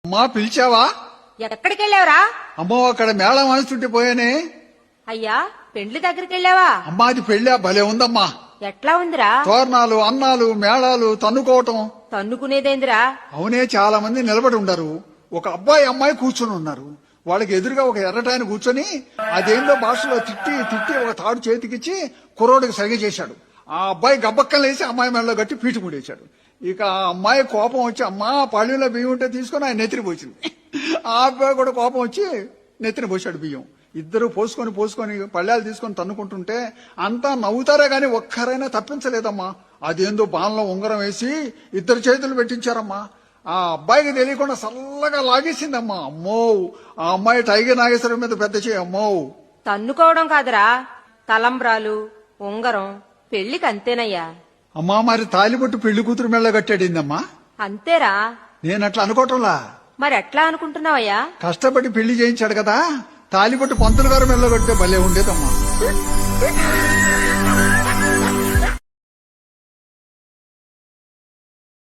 అమ్మా పిలిచావా? ఎక్కడికి వెళ్ళావురా? అమ్మో అక్కడ మేళం అనుస్తుంటే పోయానే. అయ్యా పెండ్లి దగ్గరికి వెళ్ళావా? అమ్మా అది పెళ్ళా భలే ఉందమ్మా. ఎట్లా ఉందిరా? తోరణాలు అన్నాలు మేళాలు తన్నుకోవటం. తన్నుకునేదేందిరా? అవునే చాలా మంది నిలబడి ఉండరు. ఒక అబ్బాయి అమ్మాయి కూర్చొని ఉన్నారు. వాళ్ళకి ఎదురుగా ఒక ఎర్రటాయన కూర్చొని అదేందో భాషలో తిట్టి తిట్టి ఒక తాడు చేతికిచ్చి కుర్రోడికి సరిగ చేశాడు. ఆ అబ్బాయి గబ్బక్కలు వేసి అమ్మాయి మెడలో కట్టి పీటు ముడేశాడు. ఇక ఆ అమ్మాయి కోపం వచ్చి అమ్మా పళ్ళులో బియ్యం ఉంటే తీసుకొని ఆయన నెత్తిని పోసింది. ఆ అబ్బాయి కూడా కోపం వచ్చి నెత్తిన పోశాడు బియ్యం. ఇద్దరు పోసుకొని పళ్ళాలు తీసుకొని తన్నుకుంటుంటే అంతా నవ్వుతారే గాని ఒక్కరైనా తప్పించలేదమ్మా. అదేందో బాణలో ఉంగరం వేసి ఇద్దరు చేతులు పెట్టించారమ్మా. ఆ అబ్బాయికి తెలియకుండా చల్లగా లాగేసిందమ్మా. అమ్మో ఆ అమ్మాయి టైగర్ నాగేశ్వరం మీద పెద్ద చేయి. అమ్మో తన్నుకోవడం కాదురా, తలంబ్రాలు ఉంగరం పెళ్లికి అంతేనయ్యా. అమ్మా మరి తాలిబొట్టు పెళ్లి కూతురు మెళ్ళ కట్టాడిందమ్మా. అంతేరా. నేనట్లా అనుకోవటంలా. మరి ఎట్లా అనుకుంటున్నావయ్యా? కష్టపడి పెళ్లి చేయించాడు కదా, తాలిబొట్టు పంతులు గారు మెళ్ళ కట్టే భలే ఉండేదమ్మా.